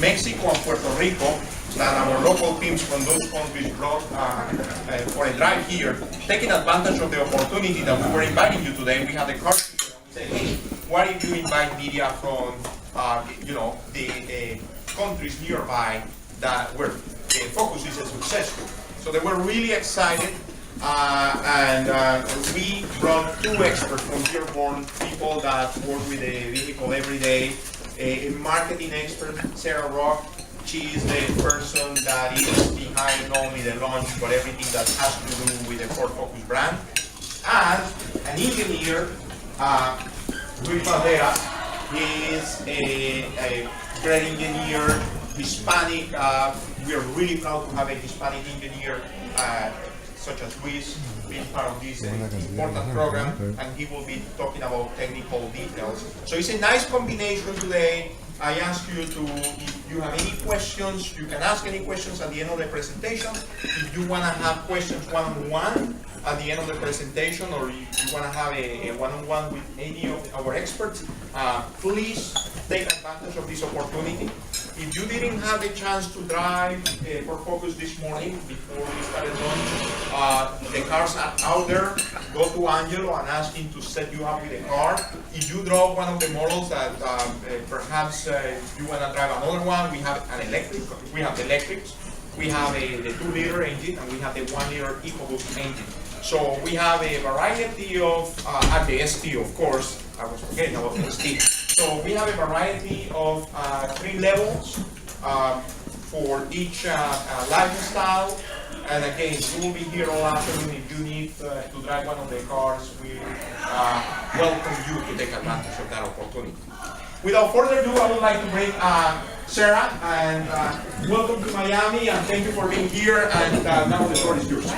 Mexico and Puerto Rico that our local teams from those countries brought for a drive here, taking advantage of the opportunity that we were inviting you today. We had the card and we said, hey, why don't you invite media from the countries nearby that where Focus is successful. So they were really excited, and we brought two experts from Dearborn, people that work with the vehicle every day. A marketing expert, Sarah Rock. She is the person that is behind not only the launch, but everything that has to do with the Ford Focus brand. And an engineer, Luis Valderas. He is a great engineer, Hispanic. We are really proud to have a Hispanic engineer such as Luis being part of this important program, and he will be talking about technical details. So it's a nice combination today. I ask you to, if you have any questions, you can ask any questions at the end of the presentation. If you want to have questions one-on-one at the end of the presentation, or if you want to have a one-on-one with any of our experts, please take advantage of this opportunity. If you didn't have a chance to drive for Focus this morning before we started launch, the cars are out there. Go to Angelo and ask him to set you up with a car. If you drove one of the models that perhaps you want to drive another one, we have an electric. We have the electrics. We have the 2-liter engine, and we have the 1-liter EcoBoost engine. So we have a variety of, at the ST, of course. I was forgetting about the ST. So we have a variety of 3 levels for each lifestyle. And again, you will be here all afternoon. If you need to drive one of the cars, we welcome you to take advantage of that opportunity. Without further ado, I would like to bring Sarah, and welcome to Miami, and thank you for being here, and now the floor is yours.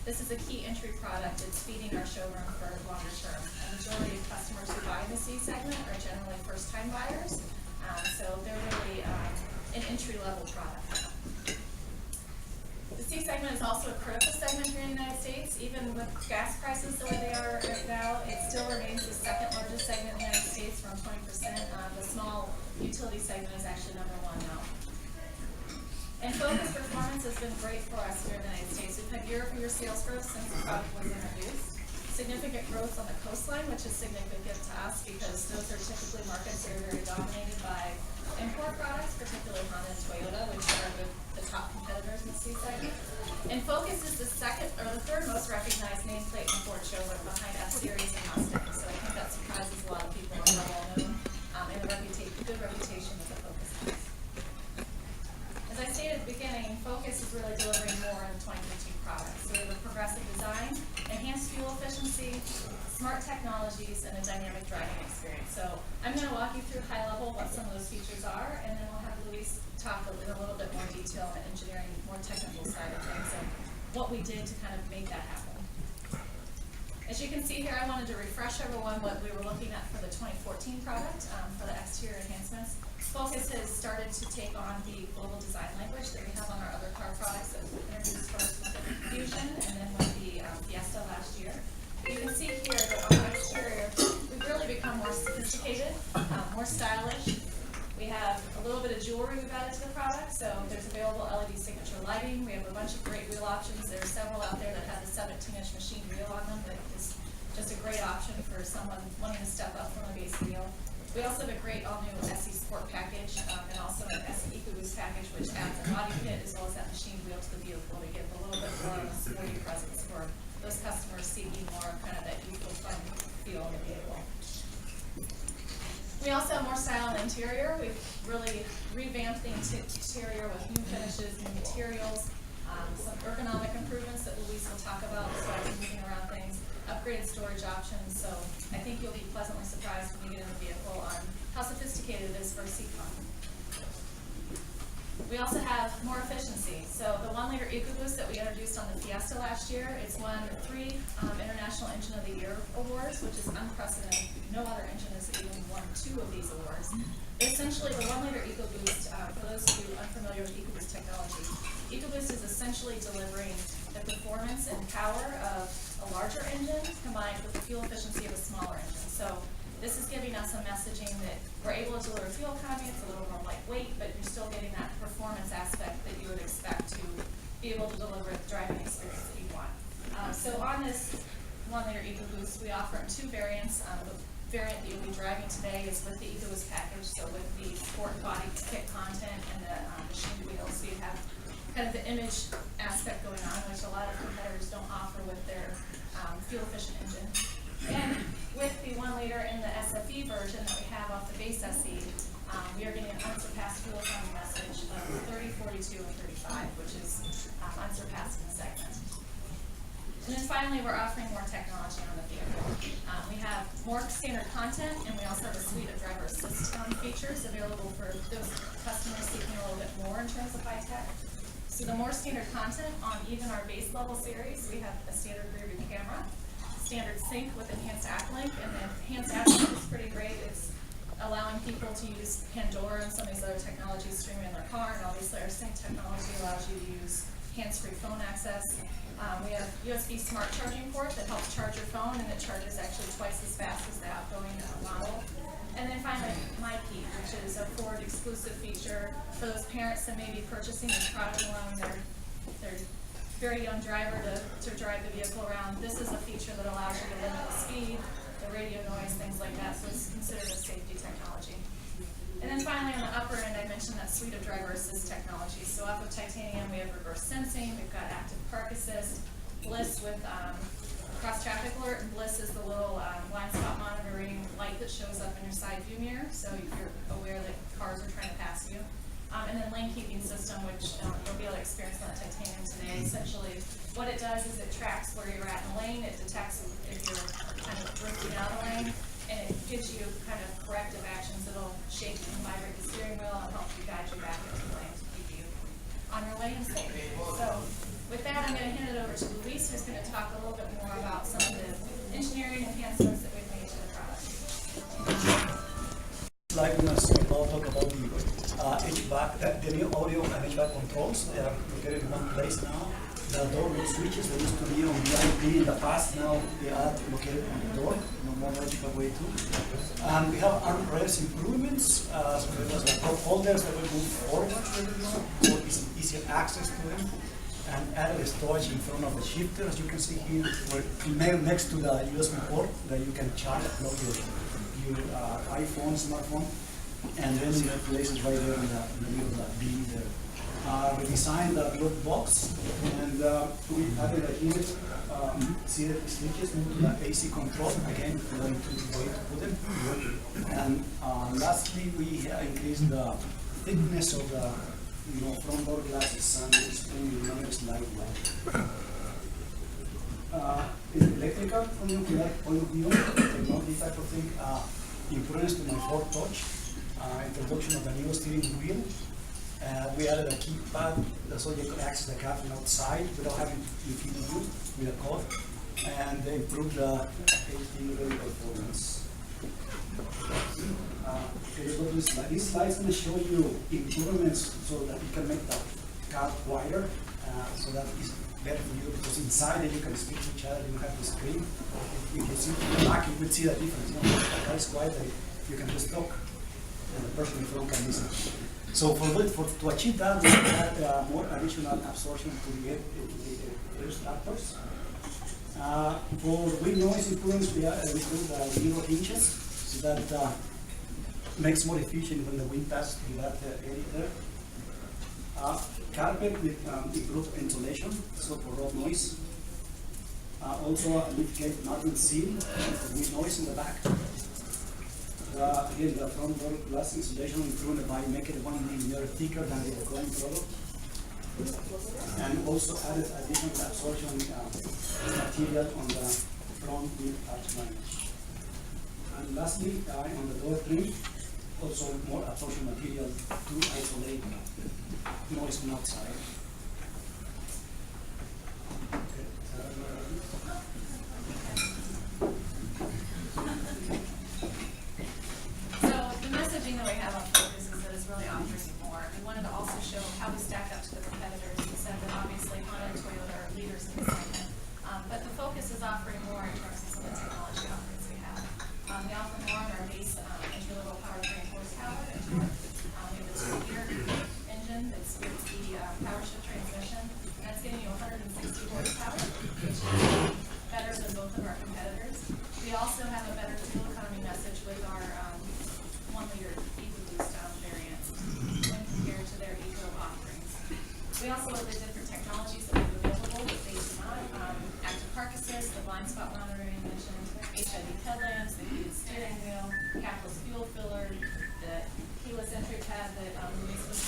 This is a key entry product. It's feeding our showroom for longer term. A majority of customers who buy in the C segment are generally first-time buyers, so they're really an entry-level product. The C segment is also a critical segment here in the United States. Even with gas prices the way they are right now, it still remains the second largest segment in the United States, around 20%. The small utility segment is actually number 1 now. And Focus performance has been great for us here in the United States. We've had year-over-year sales growth since the product was introduced. Significant growth on the coastline, which is significant to us because those are typically markets that are very dominated by import products, particularly Honda and Toyota, which are the top competitors in the C segment. And Focus is the second or the third most recognized nameplate in the Ford showroom behind F-Series and Mustang. So I think that surprises a lot of people. It's well known and the reputation good reputation with the Focus has. As I stated at the beginning, Focus is really delivering more in the 2015 products. So we have a progressive design, enhanced fuel efficiency, smart technologies, and a dynamic driving experience. So I'm going to walk you through high level what some of those features are, and then we'll have Luis talk in a little bit more detail on the engineering, more technical side of things, and what we did to kind of make that happen. As you can see here, I wanted to refresh everyone what we were looking at for the 2014 product for the exterior enhancements. Focus has started to take on the global design language that we have on our other car products that we introduced first with the Fusion and then with the Fiesta last year. You can see here that on the exterior, we've really become more sophisticated, more stylish. We have a little bit of jewelry we've added to the product, so there's available LED signature lighting. We have a bunch of great wheel options. There are several out there that have the 17-inch machined wheel on them that is just a great option for someone wanting to step up from a base wheel. We also have a great all-new SE Sport package and also an SE EcoBoost package, which adds a body kit as well as that machined wheel to the vehicle to give a little bit more of a sporty presence for those customers seeking more kind of that youthful fun feel in the vehicle. We also have more style in the interior. We've really revamped the interior with new finishes, new materials, some ergonomic improvements that Luis will talk about as far as moving around things, upgraded storage options. So I think you'll be pleasantly surprised when you get in the vehicle on how sophisticated it is for a seat car. We also have more efficiency. So the 1-liter EcoBoost that we introduced on the Fiesta last year, it's won 3 International Engine of the Year awards, which is unprecedented. No other engine has even won 2 of these awards. Essentially, the 1-liter EcoBoost, for those of you unfamiliar with EcoBoost technology, EcoBoost is essentially delivering the performance and power of a larger engine combined with the fuel efficiency of a smaller engine. So this is giving us a messaging that we're able to deliver fuel economy. It's a little more lightweight, but you're still getting that performance aspect that you would expect to be able to deliver the driving experience that you want. So on this 1-liter EcoBoost, we offer 2 variants. The variant that you'll be driving today is with the EcoBoost package, so with the sport body kit content and the machined wheels. So you have kind of the image aspect going on, which a lot of competitors don't offer with their fuel-efficient engine. And with the 1-liter in the SFE version that we have off the base SE, we are getting an unsurpassed fuel economy message of 30, 42, and 35, which is unsurpassed in the segment. And then finally, we're offering more technology on the vehicle. We have more standard content, and we also have a suite of driver assist features available for those customers seeking a little bit more in terms of high tech. So the more standard content on even our base level series, we have a standard rear view camera, standard sync with enhanced app link, and the enhanced app link is pretty great. It's allowing people to use Pandora and some of these other technologies streaming in their car, and obviously our sync technology allows you to use hands-free phone access. We have USB smart charging port that helps charge your phone, and it charges actually twice as fast as the outgoing model. And then finally, MyKey, which is a Ford exclusive feature for those parents that may be purchasing this product allowing their very young driver to drive the vehicle around. This is a feature that allows you to limit the speed, the radio noise, things like that, so it's considered a safety technology. And then finally, on the upper end, I mentioned that suite of driver assist technologies. So off of Titanium, we have reverse sensing, we've got active park assist, Bliss with cross traffic alert, and Bliss is the little blind spot monitoring light that shows up in your side view mirror, so you're aware that cars are trying to pass you. And then lane keeping system, which you'll be able to experience on the Titanium today. Essentially, what it does is it tracks where you're at in the lane, it detects if you're kind of drifting out of the lane, and it gives you kind of corrective actions that'll shake and vibrate the steering wheel and help you guide you back into the lane to keep you on your lane and safe. So with that, I'm going to hand it over to Luis, who's going to talk a little bit more about some of the engineering enhancements that we've made to the product. Like we talk about the HVAC, the new audio and HVAC controls. They are located in one place now. The door switches, they used to be on the IP in the past, now they are located on the door in a more logical way too. And we have various improvements, so there was like cup holders that will move forward so it's easier access to them. And added storage in front of the shifter, as you can see here, where next to the USB port that you can charge plug your iPhone, smartphone, and then the place is right there in the middle of that beam there. redesigned the glove box, and we added a heated seated switches into the AC control. Again, one way to put them. And lastly, we increased the thickness of the front door glasses and explain the numbers lightweight. In electrical from nuclear point of view, technology type of thing, improvements to my Ford Touch, introduction of the new steering wheel. We added a keypad so you could access the car from outside without having to feed you with a code, and they improved the HD radio performance. This slide is going to show you improvements so that you can make the car wider, so that is better for you, because inside it you can speak to each other, you don't have the screen. If you see the back, you will see the difference. The car is wider, you can just talk, and the person in front can listen. So to achieve that, we had more additional absorption to the air extractors. For wind noise improvements, we improved 0 inches, so that makes more efficient when the wind passes through that area there. Carpet with improved insulation, so for road noise. Also a liftgate margin seal for wind noise in the back. Again, the front door glass insulation improved by making it 1 millimeter thicker than the current product. And also added additional absorption material on the front wheel arch liners. And lastly, on the door trim, also more absorption material to isolate noise from outside. So the messaging that we have on Focus is that it's really offering more. We wanted to also show how we stack up to the competitors. We said that obviously Honda and Toyota are leaders in the segment, but the Focus is offering more in terms of some of the technology offerings we have. We offer more on our base entry-level powertrain horsepower and torque. We have a 2-gear engine that's with the power shift transmission. That's getting you 160 horsepower, which is better than both of our competitors. We also have a better fuel economy message with our 1-liter EcoBoost variant when compared to their Eco offerings. We also have the different technologies that we have available that they do not. Active Park Assist, the blind spot monitoring I mentioned, HID headlamps, the heated steering wheel, capless fuel filler, the keyless entry pad that Luis was